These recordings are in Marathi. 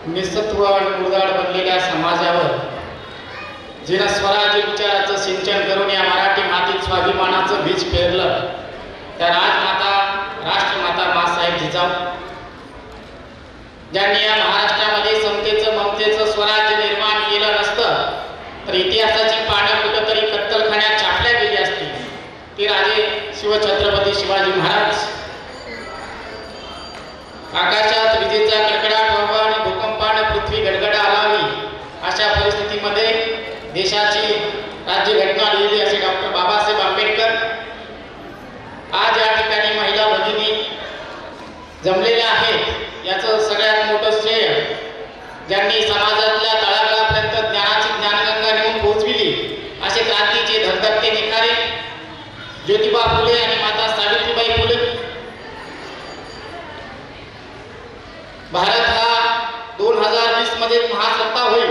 निसत्व आणि उदाड बनलेल्या समाजावर जिनं स्वराज्य विचाराचं सिंचन करून या मराठी मातीत स्वाभिमानाचं बीज पेरलं त्या राजमाता राष्ट्रमाता माँसाहेब जिजाऊ, ज्यांनी या महाराष्ट्रामध्ये समतेचं ममतेचं स्वराज्य निर्माण केलं नसतं तर इतिहासाची पानं कुठंतरी कत्तलखान्यात छापल्या गेली असती। ते राजे शिवछत्रपती शिवाजी महाराज। आकाशात विजेचा कडकडाट व्हावा आणि भूकंपाने पृथ्वी गडगडा आलावी अशा परिस्थितीमध्ये देशाची राज्यघटना लिहिली असे डॉक्टर बाबासाहेब आंबेडकर। आज या ठिकाणी महिला भगिनी जमलेल्या आहेत याचं सगळ्यात मोठं श्रेय ज्यांनी समाजातल्या तळागाळापर्यंत ज्ञानाची ज्ञानगंगा नेऊन पोहोचविली असे क्रांतीचे धगधगते निखारे ज्योतिबा फुले आणि माता सावित्रीबाई फुले। भारत हा 2020 मध्ये महासत्ता होईल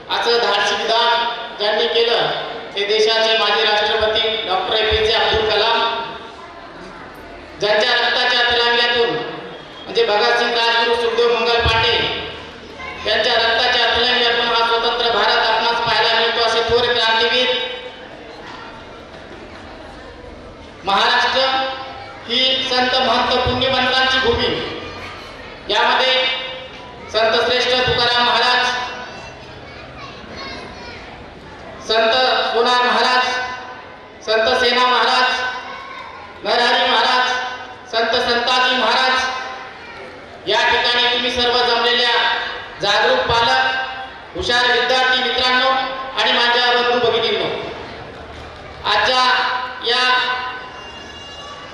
असं धाडसी विधान ज्यांनी केलं ते देशाचे माजी राष्ट्रपती डॉक्टर APJ अब्दुल कलाम, ज्यांच्या रक्ताच्या तिरंग्यातून म्हणजे भगतसिंग, राजगुरू, सुखदेव, मंगल पांडे यांच्या रक्ताच्या तिरंग्यातून हा स्वतंत्र भारत आपणास पाहायला मिळतो असे थोर क्रांतीवीर। महाराष्ट्र ही संत महंत पुण्यवंतांची भूमी। यामध्ये संत श्रेष्ठ तुकाराम महाराज, संत सोनार महाराज, संत सेना महाराज, नरहरी महाराज, संत संताजी महाराज या ठिकाणी तुम्ही सर्व जमलेल्या जागरूक पालक, हुशार विद्यार्थी मित्रांनो आणि माझ्या बंधू भगिनींनो, आजच्या या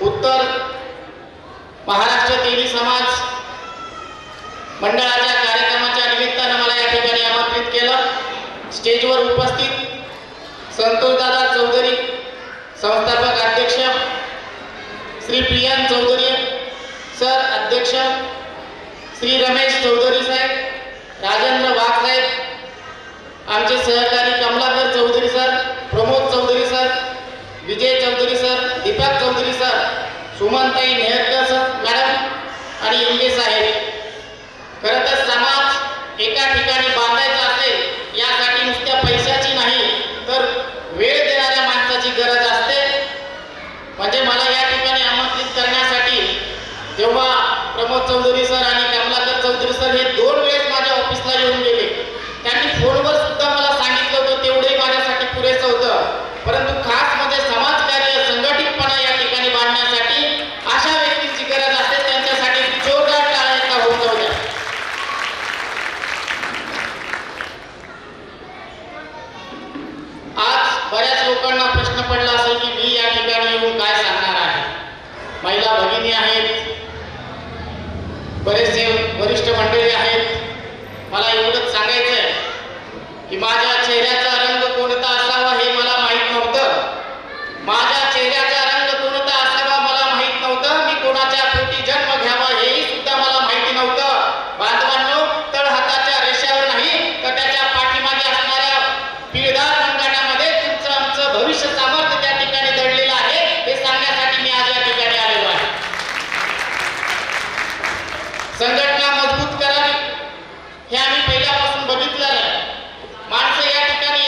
उत्तर महाराष्ट्र तेली समाज मंडळाच्या कार्यक्रमाच्या निमित्तानं मला या ठिकाणी आमंत्रित केलं। स्टेजवर उपस्थित संतोषदादा चौधरी, संस्थापक अध्यक्ष, श्री प्रियन चौधरी सर अध्यक्ष, श्री रमेश चौधरी साहेब, राजेंद्र वाघ साहेब, आमचे सहकारी कमलाकर चौधरी सर, प्रमोद चौधरी सर, विजय चौधरी सर, दीपक चौधरी सर, सुमनताई नेहरकर सर मॅडम आणि इंगे साहेब। खरं तर समाज एका ठिकाणी बांधायचा असेल यासाठी नुसत्या पैशाची नाही तर वेळ देणाऱ्या माणसाची गरज असते। म्हणजे मला या ठिकाणी आमंत्रित करण्यासाठी जेव्हा प्रमोद चौधरी सर आणि कमलाकर चौधरी सर हे 2 वेळेस माझ्या ऑफिसला येऊन गेले, त्यांनी फोनवर सुद्धा मला सांगितलं होतं तेवढे माझ्यासाठी पुरेसं होतं। परंतु खास म्हणजे समाजकार्य संघटितपणा या ठिकाणी बांधण्यासाठी अशा व्यक्तीची गरज असते, त्यांच्यासाठी जोरदार टाळ्या होऊन जाऊ द्या। आज बऱ्याच लोकांना प्रश्न पडला असेल की मी या ठिकाणी येऊन काय सांगणार आहे। महिला भगिनी आहेत, बरेचसे वरिष्ठ मंडळी आहेत। मला एवढंच सांगायचं आहे की माझ्या चेहऱ्याचा रंग कोणता असावा हे मला माहीत नव्हतं। माझ्या चेहऱ्याचा रंग कोणता असावा मला माहीत नव्हतं। मी कोणाच्या पोटी जन्म घ्यावा हेही सुद्धा मला माहिती नव्हतं। बांधवांनो, तळहाताच्या रेषेवर नाही तर त्याच्या पाठीमागे असणाऱ्या पिळदार रंगामध्ये तुमचं आमचं भविष्य सामर्थ्य त्या ठिकाणी दडलेलं आहे हे सांगण्यासाठी मी आज या ठिकाणी आलेलो आहे। संघटना मजबूत करावी हे आम्ही पहिल्यापासून बघितलेलं आहे। माणसं या ठिकाणी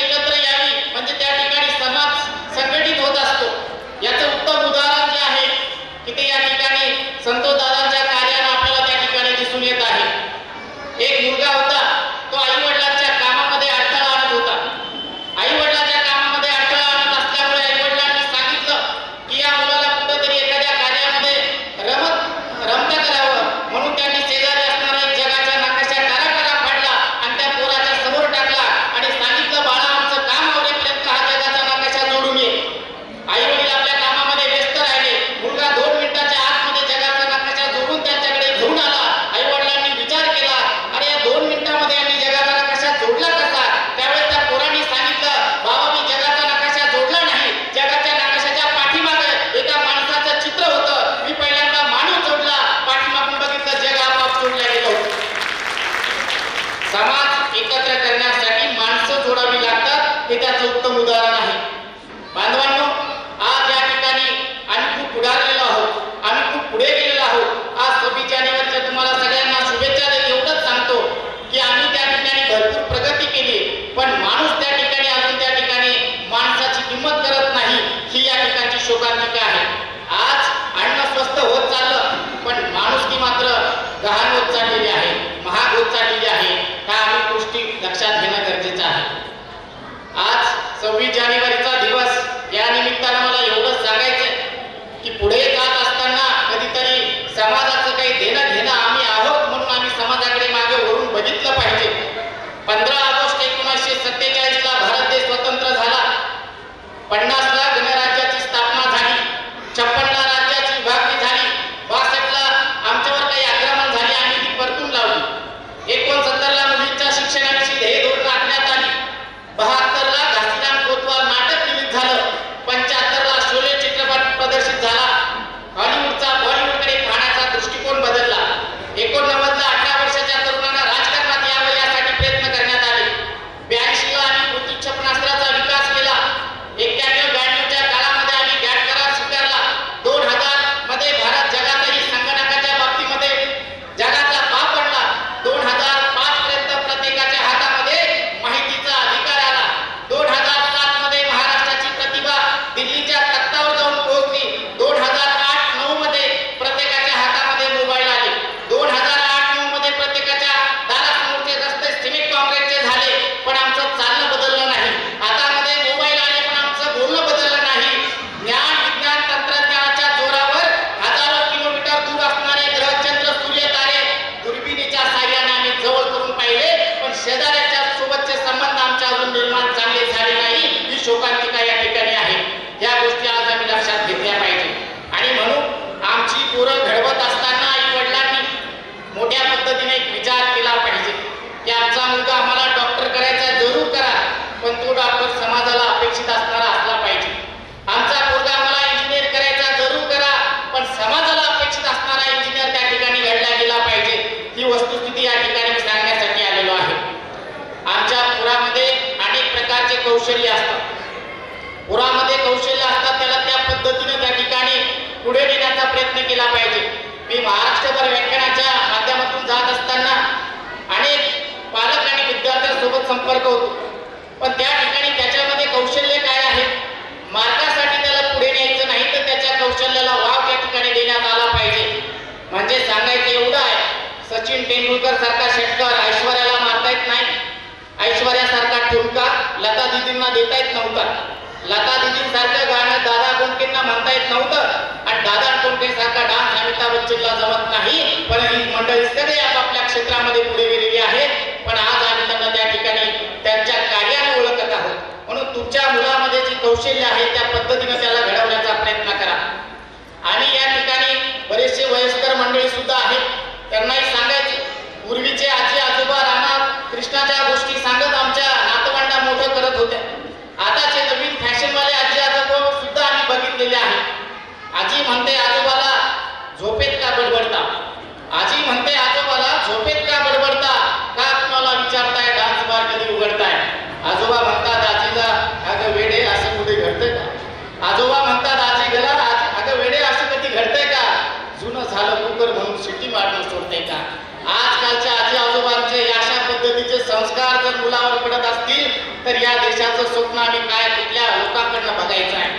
कौशल्य असतात, पुरामध्ये कौशल्य असतात, त्याला त्या पद्धतीने त्या ठिकाणी पुढे नेण्याचा प्रयत्न केला पाहिजे. मी महाराष्ट्रभर व्याख्यानाच्या माध्यमातून जात असताना अनेक पालक आणि विद्यार्थ्यांसोबत संपर्क होतो, पण त्या ठिकाणी त्याच्यामध्ये कौशल्य काय आहे, मार्कासाठी त्याला पुढे न्यायचं नाही, तर त्याच्या कौशल्याला वाव त्या ठिकाणी देण्यात आला पाहिजे. म्हणजे सांगायचं एवढं आहे, सचिन तेंडुलकर सारखा षटकार ऐश्वर्याला मारता येत नाही, ऐश्वर्यासारखा ठुमका लता दिदींना देता येत नव्हता, लता दिदींसारखं गाणं दादा कोंडकेंना म्हणता येत नव्हतं, आणि दादा कोंडकेंसारखा डान्स अमिताभ बच्चनला जमत नाही. पण ही मंडळी सगळे आपापल्या क्षेत्रामध्ये पुढे गेलेली आहे, पण आज आम्ही त्यांना त्या ठिकाणी त्यांच्या कार्याने ओळखत आहोत. म्हणून तुमच्या मुलामध्ये जी कौशल्य आहे त्या पद्धतीने त्याला घडवण्याचा प्रयत्न करा. आणि या ठिकाणी बरेचसे वयस्कर मंडळी सुद्धा आहेत, त्यांनाही सांगायचे, पूर्वीचे आजी आजोबा रामा कृष्णाच्या गोष्टी सांगत आमच्या नातवंडा मोठं करत होत्या. आताचे नवीन फॅशनवाले आजी आजोबा सुद्धा आम्ही बघितलेले आहे. आजी म्हणते आजोबाला झोपेत का बडबडता, आजी म्हणते आजोबाला झोपेत का बडबडता, का तुम्हाला विचारताय डान्स बार कधी उघडताय. आजोबा म्हणतात आजीला अगं वेडे असं कुठे घडतंय का, आजोबा म्हणतात आजीला अगं वेडे असं कधी घडतंय का, जुनं झालं कुकर म्हणून शिट्टी मारणं सोडतंय का. आजकालच्या आजी आजोबांचे अशा पद्धतीचे संस्कार जर मुलावर पडत असतील तर या देशाचं स्वप्न आम्ही काय कुठल्या लोकांकडनं बघायचं आहे.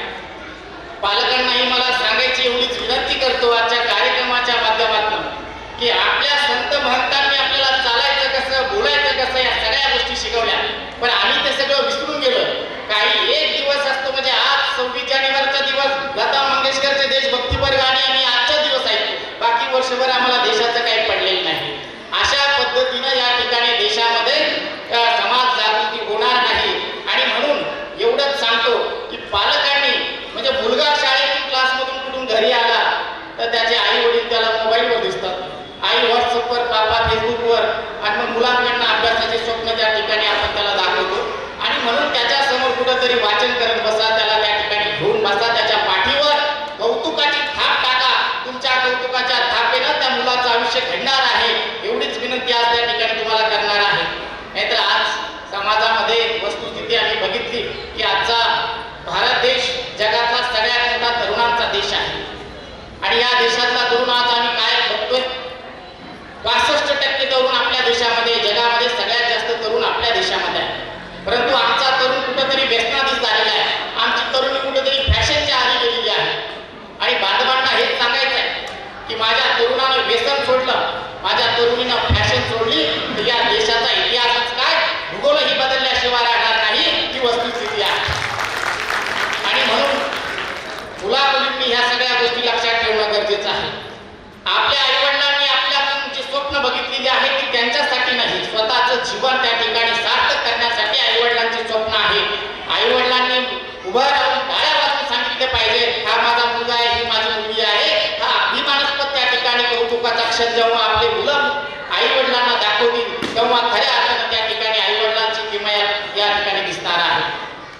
पालकांनाही मला सांगायची एवढीच विनंती करतो आजच्या कार्यक्रमाच्या माध्यमातून की आपल्या संत महंतांनी आपल्याला चालायचं कसं, बोलायचं कसं या सगळ्या गोष्टी शिकवल्या, पण आम्ही ते सगळं विसरून गेलो. काही एक दिवस असतो म्हणजे आज 26 जानेवारीचा दिवस लता मंगेशकरचे देशभक्तीपर गाणे आम्ही आजचा दिवस ऐकतो, बाकी वर्षभर आम्हाला देशाचं काही पडलेलं नाही. अशा पद्धतीनं या ठिकाणी देशामध्ये समाज जागृती होणार नाही. आणि म्हणून एवढंच सांगतो की पालकांनी म्हणजे मुलगा शाळेतून क्लासमधून कुठून घरी आला तर त्याचे आई वडील त्याला मोबाईलवर दिसतात, आई व्हॉट्सअपवर, पापा फेसबुकवर, आणि मग मुलांकडनं अभ्यासाचे स्वप्न त्या ठिकाणी आपण त्याला दाखवतो. आणि म्हणून त्याच्या समोर कुठंतरी वाचन करत बसा, त्याला त्या ठिकाणी घेऊन बसा, त्याच्या पाठीवर कौतुकाची थाप टाका. तुमच्या कौतुकाच्या थापेनं त्या मुलाचं आयुष्य घडणार आहे, एवढीच विनंती आज त्या ठिकाणी तुम्हाला करणार आहे. नाहीतर आज समाजामध्ये वस्तुस्थिती आम्ही बघितली की आजचा भारत देश जगातला सगळ्यात मोठा तरुणांचा देश आहे, आणि या देशातला तरुण आज आम्ही काय बघतोय, 62% तरुण आपल्या देशामध्ये, जगामध्ये सगळ्यात जास्त तरुण आपल्या देशामध्ये आहे. परंतु आमचा तरुण कुठंतरी व्यसनाधीन झालेला आहे, आमची तरुणी कुठंतरी फॅशनच्या आधी गेलेली आहे. आणि बांधवांना हेच सांगायचं आहे की माझ्या तरुणानं व्यसन सोडलं, माझ्या तरुणीनं फॅशन सोडली तर या देशाचा इतिहासच काय, भूगोलही बदलल्याशिवाय राहणार नाही, ही वस्तुस्थिती आहे. आणि म्हणून मुला मुलींनी ह्या सगळ्या गोष्टी लक्षात ठेवणं गरजेचं आहे. आपल्या आईवडिलांनी आपल्याकडून जी स्वप्न बघितलेली आहे ती त्यांच्यासाठी नाही, स्वतःचं जीवन त्या ठिकाणी सार्थक करण्यासाठी आईवडिलांची स्वप्न आहे. आईवडिलांनी उभं राहून टाळ्या वाजवून सांगितले पाहिजे, हा माझा मुलगा आहे, ही माझी मुलगी आहे. हा अभिमानास्पद त्या ठिकाणी कौतुकाचा क्षण जेव्हा आपले मुलं आईवडिलांना दाखवतील तेव्हा खऱ्या अर्थानं त्या ठिकाणी आईवडिलांची किंमत या ठिकाणी दिसणार आहे.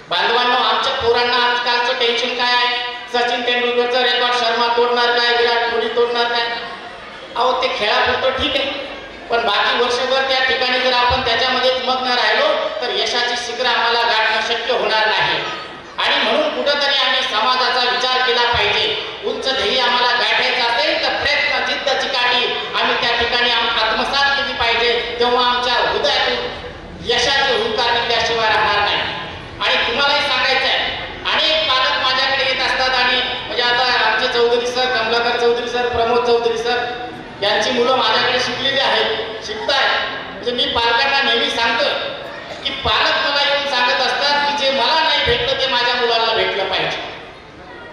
बांधवांनो, आमच्या पोरांना आजकालचं टेन्शन काय आहे, सचिन तेंडुलकरचं रेकॉर्ड शर्मा तोडणार काय, विराट कोहली तोडणार काय. अहो ते खेळापुरतं ठीक आहे, पण बाकी वर्षभर त्या ठिकाणी जर आपण त्याच्यामध्येच मग्न राहिलो तर यशाची शिखरं आम्हाला गाठणं शक्य होणार नाही. आणि म्हणून कुठंतरी आम्ही समाजाचा विचार केला पाहिजे. उंच ध्येय आम्हाला गाठायचं असेल तर प्रयत्न, जिद्द, चिकाटी आम्ही त्या ठिकाणी आत्मसात केली पाहिजे, तेव्हा आमच्या हृदयातून यशाचे हुंकार निघल्याशिवाय राहणार नाही. आणि तुम्हालाही सांगायचं आहे, अनेक पालक माझ्याकडे येत असतात आणि म्हणजे आता आमचे Chaudhari sir, Kamalakar Chaudhari sir, Pramod Chaudhari sir यांची मुलं माझ्याकडे शिकलेली आहेत, शिकताय. म्हणजे मी पालकांना नेहमी सांगतोय की पालक मला येऊन सांगत असतात की जे मला नाही भेटलं ते माझ्या मुलाला भेटलं पाहिजे.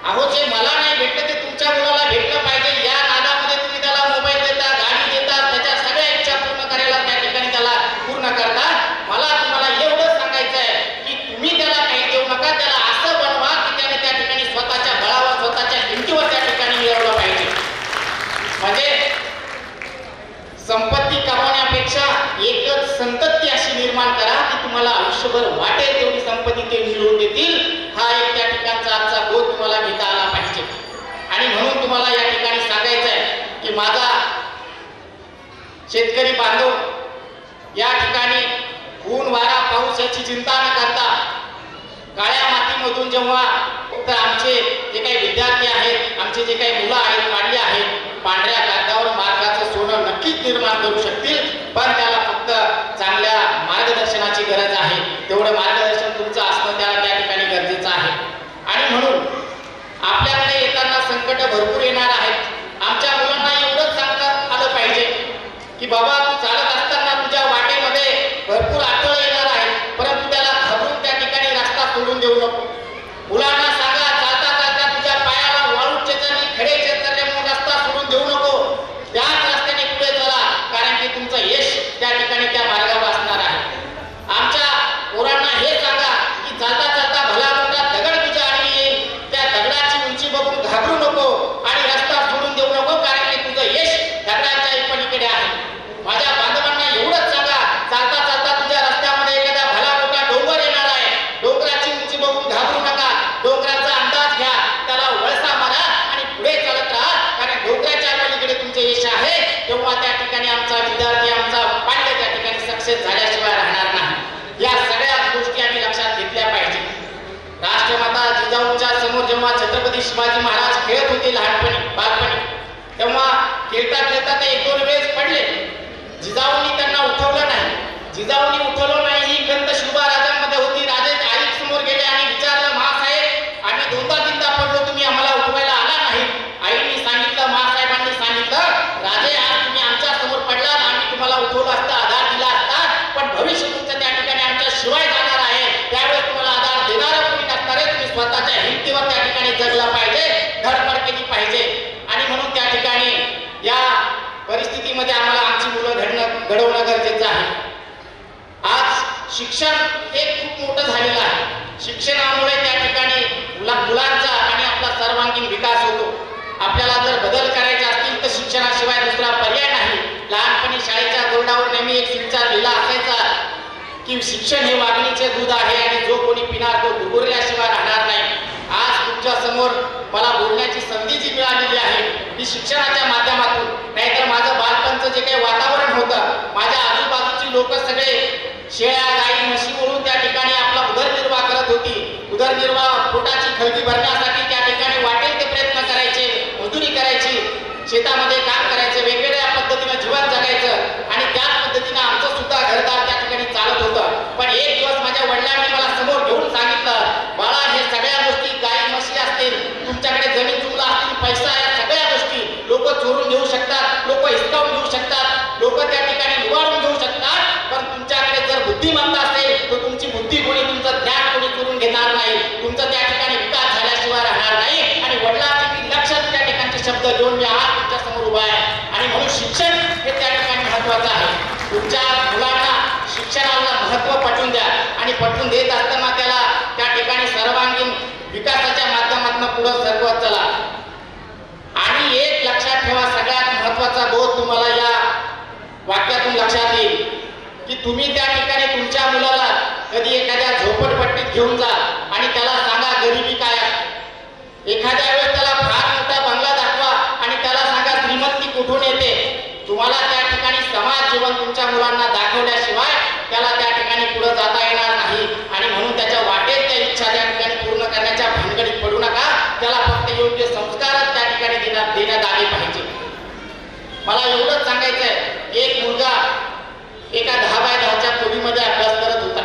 अहो जे मला नाही भेटलं ते तुमच्या मुलाला भेटलं पाहिजे. या नादामध्ये तुम्ही त्याला मोबाईल देता, गाडी देता, त्याच्या सगळ्या इच्छा पूर्ण करायला त्या ठिकाणी त्याला पूर्ण करता. मला तुम्हाला एवढं सांगायचं आहे की तुम्ही त्याला काही देऊ नका, त्याला असं बनवा की त्याने त्या ठिकाणी स्वतःच्या बळावर, स्वतःच्या हिमतीवर त्या ठिकाणी मिळवलं पाहिजे. म्हणजे संपत्ती कमावण्यापेक्षा एकच संतती अशी निर्माण करा की तुम्हाला आयुष्यभर वाटेल तेवढी संपत्ती ते मिळवून देतील. हा एक त्या ठिकाणचा आजचा बोध तुम्हाला घेता आला पाहिजे. आणि म्हणून तुम्हाला या ठिकाणी सांगायचं आहे की माझा शेतकरी बांधव या ठिकाणी ऊन, वारा, पाऊस याची चिंता न करता काळ्या मातीमधून जेव्हा तर आमचे जे काही विद्यार्थी आहेत, आमचे जे काही मुलं आहेत, पाडली आहेत, पांढऱ्या कागदावर मार्गाचं सोनं नक्कीच निर्माण करू शकतील, पण त्याला फक्त चांगल्या मार्गदर्शनाची गरज आहे. तेवढं मार्गदर्शन तुमचं असणं त्या ठिकाणी गरजेचं आहे. आणि म्हणून आपल्याकडे येताना संकट भरपूर येणार आहेत. आमच्या मुलांना एवढंच सांगता आलं पाहिजे की बाबा तू चालत असताना तुझ्या वाटेमध्ये भरपूर अडथळे येणार आहेत, परंतु त्याला घाबरून त्या ठिकाणी रस्ता सोडून देऊ नको. मुलांना सांगा चालता चालता तुझ्या पायाला वाळू चेचरली, खडे चेचरले म्हणून रस्ता सोडून देऊ नको. त्याच रस्त्याने पुढे चला, कारण की तुमचं यश त्या ठिकाणी त्या मार्गावर असणार आहे. आमच्या पोरांना हे सांगा की चालता चालता भला मोठा दगड तुझ्या आडवी येईल, त्या दगडाची उंची बघून घाबरू नको आणि रस्ता सोडून देऊ नको, कारण की तुझं यश दगडाच्या पलीकडे आहे. माझ्या बांधवांना एवढंच सांगा, चालता चालता तुझ्या रस्त्यामध्ये एखादा भला मोठा डोंगर येणार आहे, डोंगराची उंची बघून घाबरू नका, डोंगराचा अंदाज घ्या, त्याला वळसा मारा आणि पुढे चालत राहा, कारण डोंगराच्या पलीकडे तुमचे यश आहे. तेव्हा त्या ठिकाणी आमचा विद्यार्थी, आमचा पाल्य त्या ठिकाणी सक्सेस झाल्याशिवाय राहणार नाही. या सगळ्या गोष्टी आम्ही लक्षात घेतल्या पाहिजे. राष्ट्रमाता जिजाऊंच्या समोर जेव्हा छत्रपती शिवाजी महाराज खेळत होते बालपणी, तेव्हा खेळता खेळता ते एक दोन वेळेस पडले. जिजाऊंनी त्यांना उठवलं नाही. जिजाऊंनी उठवलं नाही ही खंत शिवबा राजांमध्ये होती. राजे आई समोर गेले आणि विचारलं, महासाहेब आम्ही दोनदा तीनदा पडलो, तुम्ही आम्हाला उठवायला आला नाही. आईने सांगितलं, महासाहेबांनी सांगितलं, राजे आज तुम्ही आमच्या समोर पडलात, आम्ही तुम्हाला उठवलं असतं, आधार दिला असता, पण भविष्य तुमचं त्या ठिकाणी आमच्या शिवाय जाणार आहे. त्यावेळेस तुम्हाला आधार देणारं कोणी नसणार आहे. तुम्ही स्वतःच्या हिमतीवर त्या ठिकाणी जगला पाहिजे, धडपड केली पाहिजे. आणि म्हणून त्या ठिकाणी या परिस्थितीमध्ये आम्हाला आमची मुलं घडवणं गरजेचं आहे. आज शिक्षण हे खूप मोठं झालेलं आहे. शिक्षणामुळे त्या ठिकाणी मुलांचा आणि आपला सर्वांगीण विकास होतो. आपल्याला जर बदल करायचे असतील तर शिक्षणाशिवाय दुसरा पर्याय नाही. लहानपणी शाळेच्या बोर्डावर नेहमी एक सुविचार लिहिला असायचा की शिक्षण हे वाघिणीचे दूध आहे आणि जो कोणी पिणार तो दुर्गुरल्याशिवाय राहणार नाही. आज तुमच्या समोर मला बोलण्याची संधी जी मिळालेली आहे ती शिक्षणाच्या माध्यमातून. नाहीतर माझं बालपणचं जे काही वातावरण होतं, माझ्या आजूबाजूची लोक सगळे शेळ्या गाई म्हशी ओळून त्या ठिकाणी आपला उदरनिर्वाह करत होती. उदरनिर्वाह पोटाची खळगी भरण्यासाठी त्या ठिकाणी वाटेल ते प्रयत्न करायचे, मजुरी करायची, शेतामध्ये काम करायचं, वेगवेगळ्या पद्धतीनं जीवन जगायचं आणि त्याच पद्धतीनं आमचं सुद्धा घरदार त्या ठिकाणी चालत होतं. पण एक दिवस माझ्या वडिलांनी मला समोर घेऊन सांगितलं, बाळा हे सगळ्या गोष्टी गाई म्हशी असतील, तुमच्याकडे जमीन जुमला असतील, पैसा, या सगळ्या गोष्टी लोक चोरून घेऊ शकतात, लोक हिसकावून घेऊ शकतात, लोक त्या ठिकाणी निवाडून घेऊ शकतात, पण तुमच्याकडे जर बुद्धिमत्ता असेल तर तुमची बुद्धी कोणी, तुमचं ज्ञान कोणी चोरून घेणार नाही. तुमचा त्या ठिकाणी विकास झाल्याशिवाय राहणार नाही. आणि वडिलांची लक्षात त्या ठिकाणचे शब्द घेऊन मी आज तुमच्या समोर उभा आहे. आणि म्हणून शिक्षण हे त्या ठिकाणी महत्वाचं आहे. तुमच्या मुलांना शिक्षणाला महत्त्व पटवून द्या आणि पटवून देत असताना त्याला त्या ठिकाणी सर्वांगीण विकासाच्या माध्यमातून पुढे सरकवत चला. आणि एक लक्षात ठेवा, सगळ्यात महत्वाचा बोध तुम्हाला या वाक्यातून लक्षात येईल की तुम्ही त्या ठिकाणी तुमच्या मुलाला कधी एखाद्या झोपडपट्टीत घेऊन जा आणि त्याला सांगा गरिबी काय आहे. एखाद्या वेळेस त्याला फार मोठा बंगला दाखवा आणि त्याला सांगा श्रीमंती कुठून येते. तुम्हाला त्या ठिकाणी समाज जीवन तुमच्या मुलांना दाखवल्याशिवाय त्याला त्या ठिकाणी पुढे जाता येणार नाही. आणि म्हणून त्याच्या वाटेत त्या इच्छा त्या ठिकाणी पूर्ण करण्याच्या भानगडीत पडू नका. त्याला फक्त योग्य संस्कारच त्या ठिकाणी देण्यात आले पाहिजे. मला एवढंच सांगायचं आहे, एक मुलगा एका 10 बाय 10च्या खोलीमध्ये अभ्यास करत होता.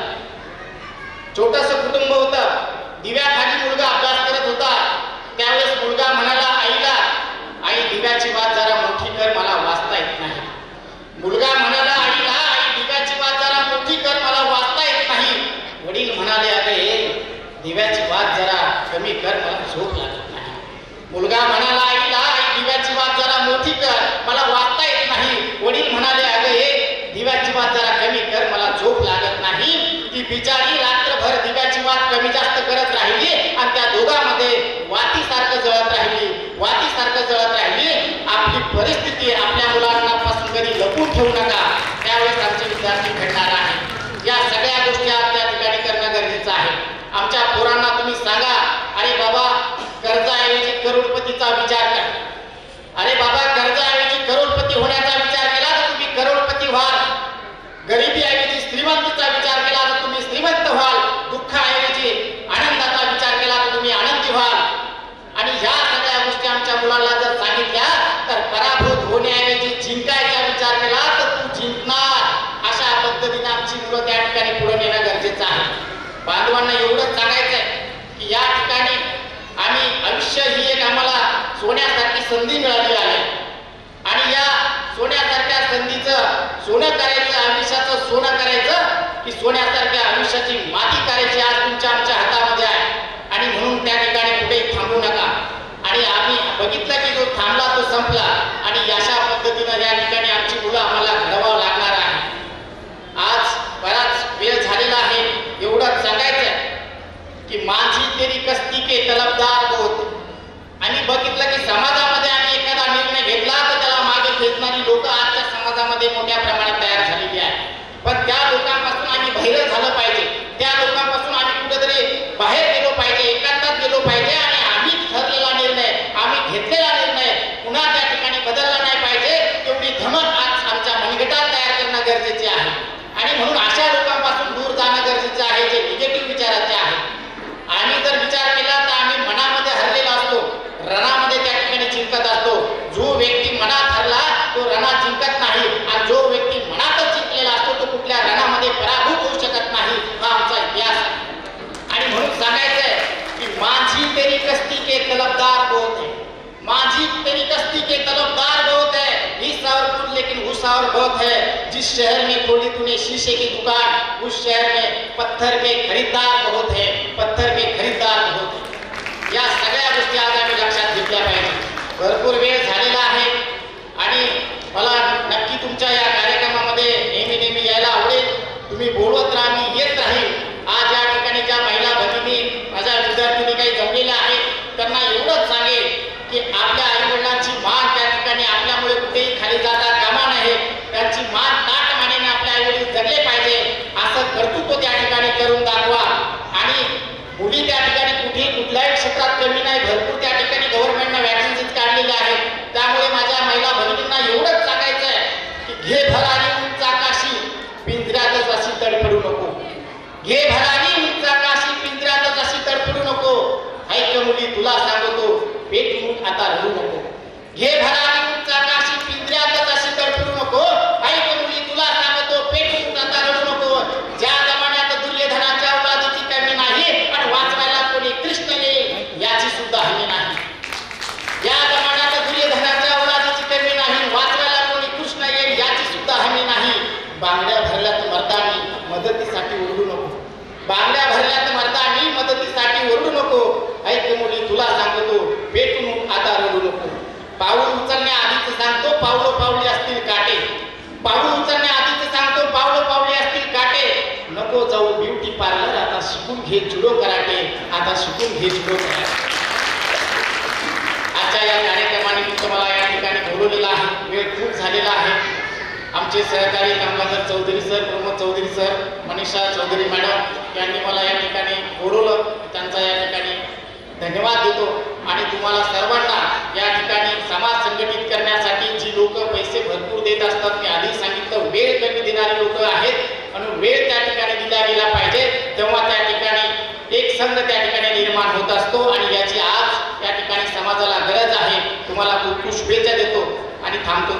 छोटंसं कुटुंब होतं. दिव्याखाली मुलगा अभ्यास करत होता. त्यावेळेस मुलगा म्हणाला आईला, आई दिव्याची वात जरा मोठी कर, मला वाचता येत नाही. मुलगा म्हणाला आईला, आई दिव्याची वात जरा मोठी कर, मला वाचता येत नाही. वडील म्हणाले, अरे दिव्याची वात जरा कमी कर, मला झोप लागत नाही. मुलगा म्हणाला आईला, आई दिव्याची वात जरा मोठी कर, मला वाचता येत नाही. वडील म्हणाले, अरे दिव्याची वात जरा कमी कर, मला झोप लागत नाही. ती बिचारी रात्रभर दिव्याची गरजेचं आहे. बांधवांना एवढंच सांगायचं आहे की या ठिकाणी आम्ही आयुष्य ही एक आम्हाला सोन्यासारखी संधी मिळाली आहे आणि या सोन्यासारख्या संधीचं सोनं करायचं, आयुष्याचं सोनं करायचं की सोन्यासारख्या आयुष्याची माती करायची आज तुमच्या आमच्या हातामध्ये आहे. आणि म्हणून त्या ठिकाणी कुठेही थांबू नका. आणि आम्ही बघितलं की जो थांबला तो संपला आणि अशा पद्धतीनं या ठिकाणी आमची मुलं आम्हाला घडवावं लागणार आहे. आज बराच वेळ झालेला आहे. एवढंच सांगायचं की माझी तेरी कस्ती के तलबदार बहुत. आणि बघितलं की समाजामध्ये आम्ही एखादा निर्णय घेतला तर त्याला मागे खेचणारी लोक आजच्या समाजामध्ये मोठ्या प्रमाणात तयार झालेली आहे. पण त्या लोकांपासून आम्ही बाहेर झालं पाहिजे. त्या लोकांपासून आम्ही कुठेतरी बाहेर गेलो पाहिजे, एकांतात गेलो पाहिजे आणि आम्ही ठरलेला निर्णय, आम्ही घेतलेला निर्णय पुन्हा त्या ठिकाणी बदलला नाही पाहिजे. तेवढी धमक आज आमच्या मनगटात तयार करणं गरजेचे आहे. आणि म्हणून अशा लोकांपासून दूर जाणं गरजेचं आहे जे निगेटिव्ह विचाराचे आहेत. आम्ही जर विचार केला तर आम्ही मनामध्ये हरलेला असतो, रणामध्ये त्या ठिकाणी जिंकत असतो. जो व्यक्ती मनात हरला तो रणात जिंकत नाही आणि जो व्यक्ती मनातच जिंकलेला असतो तो कुठल्या रणामध्ये पराभूत होऊ शकत नाही. हा आमचा इतिहास आहे. आणि म्हणून सांगायचंय की माझी तेरी कस्ती के तलबदार बहुत है, माझी तेरी कस्ती के तलबदार बहुत है, इस और कुल लेकिन उस और बहुत है. जिस शहर में खोली तूने शीशे की दुकान उस शहर में पत्थर के खरीदार बहुत है, पत्थर के खरीदार बहुत है. या सगळ्या गोष्टी आज आम्ही लक्षात घेतल्या पाहिजे. भरपूर वेळ झालेला आहे आणि मला नक्की तुमच्या या कार्यक्रमामध्ये नेहमी यायला आवडेल. तुम्ही बोलवत राहा, मी येत राहील. आज या ठिकाणी ज्या महिला भगिनी माझ्या विद्यार्थिनी काही जमलेल्या आहेत त्यांना एवढंच सांगेल की आपल्या आईवडिलांची मान त्या ठिकाणी आपल्यामुळे कुठेही खाली जाता कामा नये. त्यांची मान ताटमानेने आपल्या आईवडील जगले पाहिजे असं कर्तृत्व त्या ठिकाणी करून दाखवा. आणि मुली त्या ठिकाणी कुठेही कुठल्याही क्षेत्रात कमी नाही. भरपूर त्या ठिकाणी गव्हर्नमेंटनं वॅकन्सीज काढलेल्या आहेत. त्यामुळे माझ्या महिला भगिनींना एवढंच सांगायचं आहे की घे भरारी उंच आकाशी पिंजऱ्यातच अशी तडफडू नको. घे भरारी उंच आकाशी पिंजऱ्यातच अशी तडफडू नको. ऐक मुली तुला सांगतो पेटून आता रडू नको. घे भरारी उंच आकाशी पिंजऱ्यातच अशी तडफडू नको. ऐक मुली तुला सांगतो पेटून आता रडू नको. ज्या जमान्यात दुर्योधनाच्या औलादीची कमी नाही आणि वाचवायला कोणी कृष्ण येईल याची सुद्धा हमी नाही. या जमान्यात दुर्योधनाच्या औलादीची कमी नाही, वाचवायला कोणी कृष्ण येईल याची सुद्धा हमी नाही. बांगड्या भरल्यात मर्दानी मदतीसाठी ओरडू नको. बांगड्या भरल्यात मर्दानी मदतीसाठी ओरडू नको. ऐक मुली तुला सांगतो पेटून आता रडू नको. पाऊल उचलण्याआधीच सांगतो पावलं पावली असतील काटे. पाऊल उचलण्याआधीच सांगतो पावलं पावली असतील काटे. नको जाऊ ब्युटी पार्लर, आता शिकून घे जुडो कराटे. आता शिकून घे जुडो कराटे. आजच्या या कार्यक्रमाने मी तुम्हाला या ठिकाणी बोलवलेला आहे. वेळ खूप झालेला आहे. आमचे सहकारी Gangadhar Chaudhari sir, Pramod Chaudhari sir, Manisha Chaudhari madam यांनी मला या ठिकाणी बोलवलं. त्यांचा या ठिकाणी धन्यवाद देतो. आणि तुम्हाला सर्वांना या ठिकाणी समाज संघटित करण्यासाठी जी लोक पैसे भरपूर देत असतात, मी आधी सांगितलं वेळ कमी देणारी लोक आहेत आणि वेळ त्या ठिकाणी दिला गेला पाहिजे. तेव्हा त्या ठिकाणी एक संघ त्या ठिकाणी निर्माण होत असतो आणि याची आज या ठिकाणी समाजाला गरज आहे. तुम्हाला खूप खूप शुभेच्छा देतो आणि थांबतो.